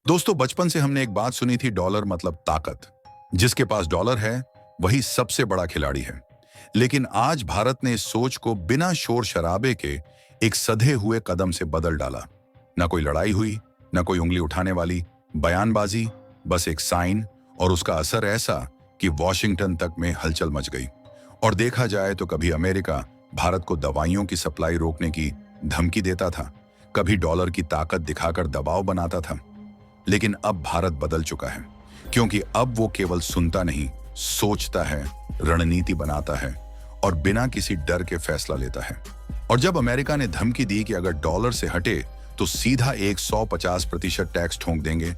दोस्तों, बचपन से हमने एक बात सुनी थी, डॉलर मतलब ताकत। जिसके पास डॉलर है वही सबसे बड़ा खिलाड़ी है। लेकिन आज भारत ने इस सोच को बिना शोर शराबे के एक सधे हुए कदम से बदल डाला। ना कोई लड़ाई हुई, ना कोई उंगली उठाने वाली बयानबाजी, बस एक साइन, और उसका असर ऐसा कि वॉशिंगटन तक में हलचल मच गई। और देखा जाए तो कभी अमेरिका भारत को दवाइयों की सप्लाई रोकने की धमकी देता था, कभी डॉलर की ताकत दिखाकर दबाव बनाता था। लेकिन अब भारत बदल चुका है, क्योंकि अब वो केवल सुनता नहीं, सोचता है, रणनीति बनाता है और बिना किसी डर के फैसला लेता है। और जब अमेरिका ने धमकी दी कि अगर डॉलर से हटे तो सीधा 150% टैक्स ठोंक देंगे,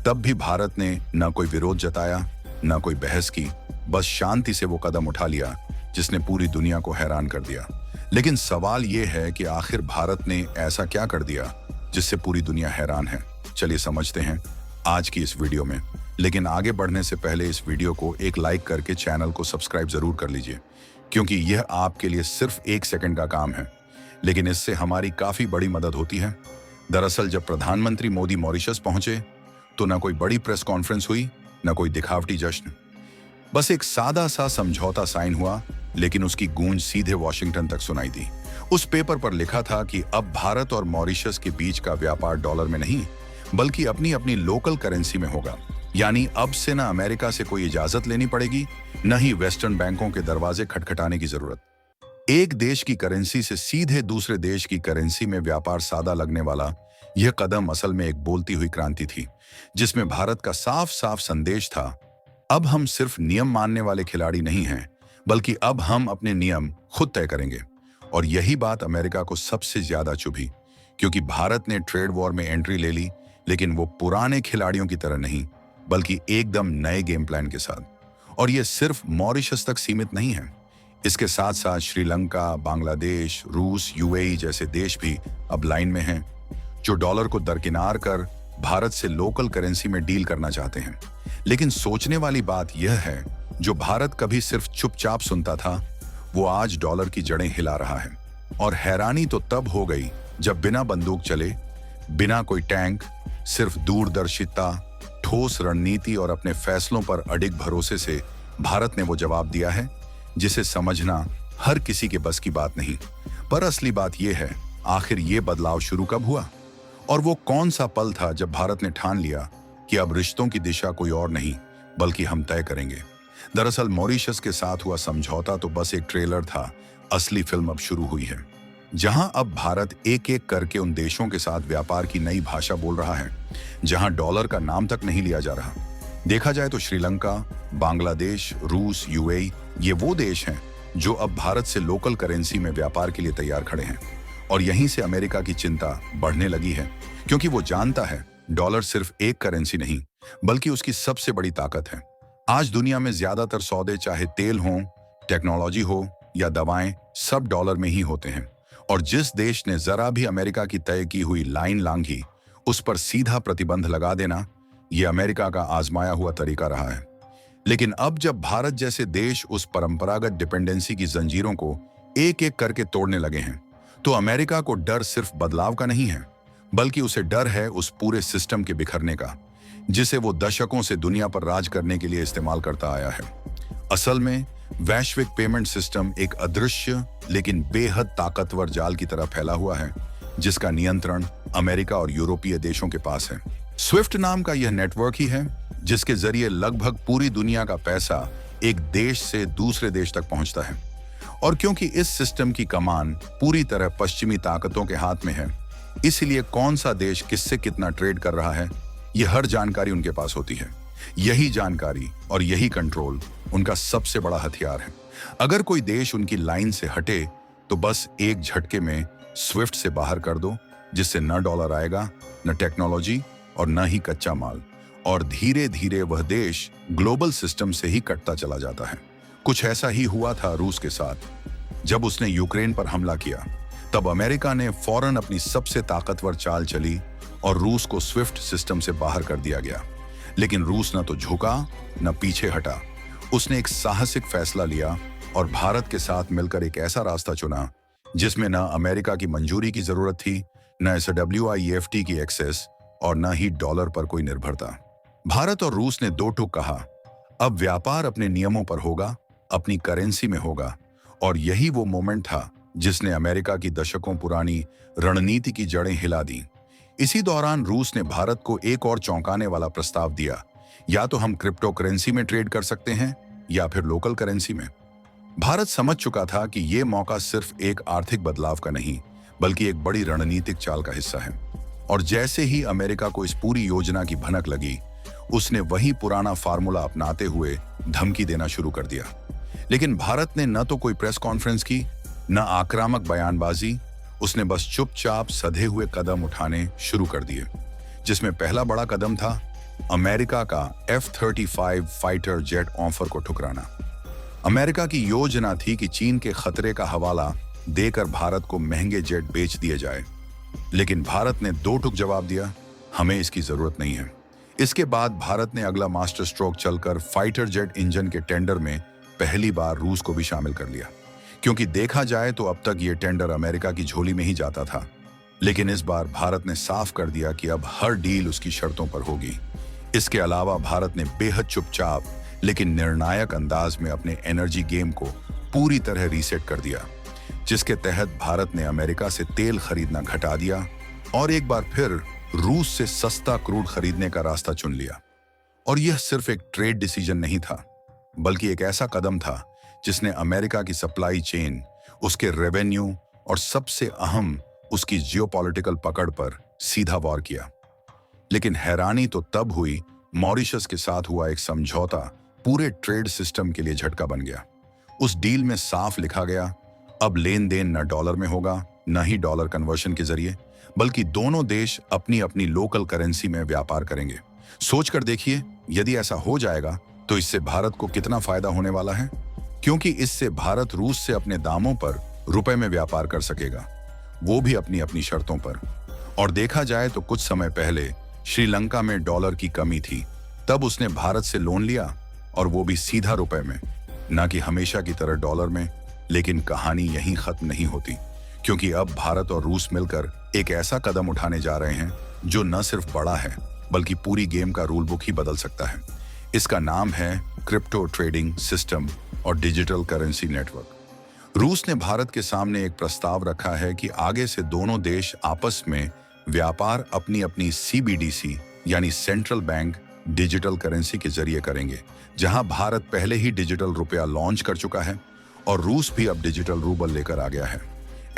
तब भी भारत ने न कोई विरोध जताया, न कोई बहस की, बस शांति से वो कदम उठा लिया जिसने पूरी दुनिया को हैरान कर दिया। लेकिन सवाल ये है कि आखिर भारत ने ऐसा क्या कर दिया जिससे पूरी दुनिया हैरान है। चलिए समझते हैं आज की इस वीडियो में। लेकिन आगे बढ़ने से पहले इस वीडियो को एक लाइक करके चैनल को सब्सक्राइब जरूर कर लीजिए, क्योंकि यह आपके लिए सिर्फ 1 सेकंड का काम है, लेकिन इससे हमारी काफी बड़ी मदद होती है। दरअसल जब प्रधानमंत्री मोदी मॉरिशस पहुंचे तो न कोई बड़ी प्रेस कॉन्फ्रेंस हुई, न कोई दिखावटी जश्न। बस एक सादा सा समझौता साइन हुआ, लेकिन उसकी गूंज सीधे वॉशिंगटन तक सुनाई दी। उस पेपर पर लिखा था कि अब भारत और मॉरिशस के बीच का व्यापार डॉलर में नहीं, बल्कि अपनी अपनी लोकल करेंसी में होगा। यानी अब से न अमेरिका से कोई इजाजत लेनी पड़ेगी, न ही वेस्टर्न बैंकों के दरवाजे खटखटाने की जरूरत। एक देश की करेंसी से सीधे दूसरे देश की करेंसी में व्यापार सादा लगने वाला यह कदम असल में एक बोलती हुई क्रांति थी, जिसमें भारत का साफ साफ संदेश था, अब हम सिर्फ नियम मानने वाले खिलाड़ी नहीं हैं, बल्कि अब हम अपने नियम खुद तय करेंगे। और यही बात अमेरिका को सबसे ज्यादा चुभी, क्योंकि भारत ने ट्रेड वॉर में एंट्री ले ली, लेकिन वो पुराने खिलाड़ियों की तरह नहीं, बल्कि एकदम नए गेम प्लान के साथ। और ये सिर्फ मॉरिशस तक सीमित नहीं है। इसके साथ साथ श्रीलंका, बांग्लादेश, रूस, यूएई जैसे देश भी अब लाइन में हैं, जो डॉलर को दरकिनार कर भारत से लोकल करेंसी में डील करना चाहते हैं। लेकिन सोचने वाली बात यह है, जो भारत कभी सिर्फ चुपचाप सुनता था, वो आज डॉलर की जड़ें हिला रहा है। और हैरानी तो तब हो गई जब बिना बंदूक चले, बिना कोई टैंक, सिर्फ दूरदर्शिता, ठोस रणनीति और अपने फैसलों पर अडिग भरोसे से भारत ने वो जवाब दिया है जिसे समझना हर किसी के बस की बात नहीं। पर असली बात यह है, आखिर ये बदलाव शुरू कब हुआ और वो कौन सा पल था जब भारत ने ठान लिया कि अब रिश्तों की दिशा कोई और नहीं, बल्कि हम तय करेंगे। दरअसल मॉरिशस के साथ हुआ समझौता तो बस एक ट्रेलर था, असली फिल्म अब शुरू हुई है, जहां अब भारत एक एक करके उन देशों के साथ व्यापार की नई भाषा बोल रहा है, जहां डॉलर का नाम तक नहीं लिया जा रहा। देखा जाए तो श्रीलंका, बांग्लादेश, रूस, यूएई ये वो देश हैं जो अब भारत से लोकल करेंसी में व्यापार के लिए तैयार खड़े हैं। और यहीं से अमेरिका की चिंता बढ़ने लगी है, क्योंकि वो जानता है डॉलर सिर्फ एक करेंसी नहीं, बल्कि उसकी सबसे बड़ी ताकत है। आज दुनिया में ज्यादातर सौदे, चाहे तेल हो, टेक्नोलॉजी हो या दवाएं, सब डॉलर में ही होते हैं। और जिस देश ने जरा भी अमेरिका की तय की हुई लाइन लांघी, उस पर सीधा प्रतिबंध लगा देना, यह अमेरिका का आजमाया हुआ तरीका रहा है। लेकिन अब जब भारत जैसे देश उस परंपरागत डिपेंडेंसी की जंजीरों को एक एक करके तोड़ने लगे हैं, तो अमेरिका को डर सिर्फ बदलाव का नहीं है, बल्कि उसे डर है उस पूरे सिस्टम के बिखरने का, जिसे वो दशकों से दुनिया पर राज करने के लिए इस्तेमाल करता आया है। असल में वैश्विक पेमेंट सिस्टम एक अदृश्य लेकिन बेहद ताकतवर जाल की तरह फैला हुआ है, जिसका नियंत्रण अमेरिका और यूरोपीय देशों के पास है। स्विफ्ट नाम का यह नेटवर्क ही है जिसके जरिए लगभग पूरी दुनिया का पैसा एक देश से दूसरे देश तक पहुंचता है। और क्योंकि इस सिस्टम की कमान पूरी तरह पश्चिमी ताकतों के हाथ में है, इसलिए कौन सा देश किससे कितना ट्रेड कर रहा है, यह हर जानकारी उनके पास होती है। यही जानकारी और यही कंट्रोल उनका सबसे बड़ा हथियार है। अगर कोई देश उनकी लाइन से हटे तो बस एक झटके में स्विफ्ट से बाहर कर दो, जिससे न डॉलर आएगा, न टेक्नोलॉजी और न ही कच्चा माल। और धीरे धीरे वह देश ग्लोबल सिस्टम से ही कटता चला जाता है। कुछ ऐसा ही हुआ था रूस के साथ। जब उसने यूक्रेन पर हमला किया, तब अमेरिका ने फौरन अपनी सबसे ताकतवर चाल चली और रूस को स्विफ्ट सिस्टम से बाहर कर दिया गया। लेकिन रूस न तो झुका न पीछे हटा। उसने एक साहसिक फैसला लिया और भारत के साथ मिलकर एक ऐसा रास्ता चुना जिसमें न अमेरिका की मंजूरी की जरूरत थी, न SWIEFT की एक्सेस और न ही डॉलर पर कोई निर्भरता। भारत और रूस ने दो टूक कहा, अब व्यापार अपने नियमों पर होगा, अपनी करेंसी में होगा। और यही वो मोमेंट था जिसने अमेरिका की दशकों पुरानी रणनीति की जड़ें हिला दी। इसी दौरान रूस ने भारत को एक और चौंकाने वाला प्रस्ताव दिया, या तो हम क्रिप्टो करेंसी में ट्रेड कर सकते हैं या फिर लोकल करेंसी में। भारत समझ चुका था कि यह मौका सिर्फ एक आर्थिक बदलाव का नहीं, बल्कि एक बड़ी रणनीतिक चाल का हिस्सा है। और जैसे ही अमेरिका को इस पूरी योजना की भनक लगी, उसने वही पुराना फार्मूला अपनाते हुए धमकी देना शुरू कर दिया। लेकिन भारत ने न तो कोई प्रेस कॉन्फ्रेंस की, न आक्रामक बयानबाजी। उसने बस चुपचाप सधे हुए कदम उठाने शुरू कर दिए, जिसमें पहला बड़ा कदम था अमेरिका का F-35 फाइटर जेट ऑफर को ठुकराना। अमेरिका की योजना थी कि चीन के खतरे का हवाला देकर भारत को महंगे जेट बेच दिए जाए। लेकिन भारत ने दो टुक जवाब दिया, हमें इसकी जरूरत नहीं है। इसके बाद भारत ने अगला मास्टर स्ट्रोक चलकर फाइटर जेट इंजन के टेंडर में पहली बार रूस को भी शामिल कर लिया। क्योंकि देखा जाए तो अब तक ये टेंडर अमेरिका की झोली में ही जाता था। लेकिन इस बार भारत ने साफ कर दिया कि अब हर डील उसकी शर्तों पर होगी। इसके अलावा भारत ने बेहद चुपचाप लेकिन निर्णायक अंदाज में अपने एनर्जी गेम को पूरी तरह रीसेट कर दिया, जिसके तहत भारत ने अमेरिका से तेल खरीदना घटा दिया और एक बार फिर रूस से सस्ता क्रूड खरीदने का रास्ता चुन लिया। और यह सिर्फ एक ट्रेड डिसीजन नहीं था, बल्कि एक ऐसा कदम था जिसने अमेरिका की सप्लाई चेन, उसके रेवेन्यू और सबसे अहम उसकी जियोपॉलिटिकल पकड़ पर सीधा वार किया। लेकिन हैरानी तो तब हुई, मॉरिशस के साथ हुआ एक समझौता पूरे ट्रेड सिस्टम के लिए झटका बन गया। उस डील में साफ लिखा गया, अब लेन देन न डॉलर में होगा, न ही डॉलर कन्वर्शन के जरिए, बल्कि दोनों देश अपनी अपनी लोकल करेंसी में व्यापार करेंगे। सोचकर देखिए, यदि ऐसा हो जाएगा तो इससे भारत को कितना फायदा होने वाला है, क्योंकि इससे भारत रूस से अपने दामों पर रुपए में व्यापार कर सकेगा, वो भी अपनी अपनी शर्तों पर। और देखा जाए तो कुछ समय पहले श्रीलंका में डॉलर की कमी थी, तब उसने भारत से लोन लिया, और वो भी सीधा रुपए में, ना कि हमेशा की तरह डॉलर में। लेकिन कहानी यहीं खत्म नहीं होती, क्योंकि अब भारत और रूस मिलकर एक ऐसा कदम उठाने जा रहे हैं जो न सिर्फ बड़ा है, बल्कि पूरी गेम का रूल बुक ही बदल सकता है। इसका नाम है क्रिप्टो ट्रेडिंग सिस्टम और डिजिटल करेंसी नेटवर्क। रूस ने भारत के सामने एक प्रस्ताव रखा है कि आगे से दोनों देश आपस में व्यापार अपनी अपनी CBDC यानी सेंट्रल बैंक डिजिटल करेंसी के जरिए करेंगे। जहां भारत पहले ही डिजिटल रुपया लॉन्च कर चुका है और रूस भी अब डिजिटल रूबल लेकर आ गया है।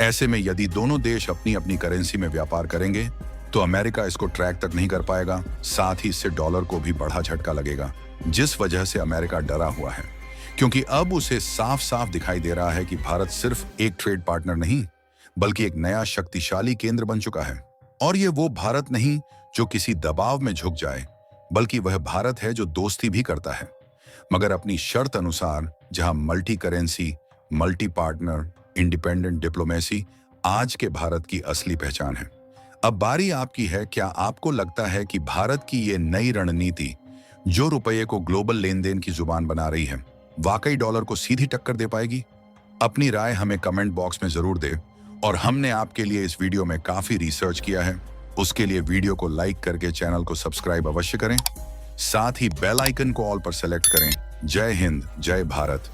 ऐसे में यदि दोनों देश अपनी अपनी करेंसी में व्यापार करेंगे तो अमेरिका इसको ट्रैक तक नहीं कर पाएगा, साथ ही इससे डॉलर को भी बड़ा झटका लगेगा, जिस वजह से अमेरिका डरा हुआ है। क्योंकि अब उसे साफ साफ दिखाई दे रहा है कि भारत सिर्फ एक ट्रेड पार्टनर नहीं, बल्कि एक नया शक्तिशाली केंद्र बन चुका है। और ये वो भारत नहीं जो किसी दबाव में झुक जाए, बल्कि वह भारत है जो दोस्ती भी करता है, मगर अपनी शर्त अनुसार, जहां multi currency, multi partner, independent diplomacy आज के भारत की असली पहचान है। अब बारी आपकी है, क्या आपको लगता है कि भारत की ये नई रणनीति, जो रुपये को ग्लोबल लेन देन की जुबान बना रही है, वाकई डॉलर को सीधी टक्कर दे पाएगी? अपनी राय हमें कमेंट बॉक्स में जरूर दे। और हमने आपके लिए इस वीडियो में काफी रिसर्च किया है, उसके लिए वीडियो को लाइक करके चैनल को सब्सक्राइब अवश्य करें। साथ ही बेल आइकन को ऑल पर सेलेक्ट करें। जय हिंद, जय भारत।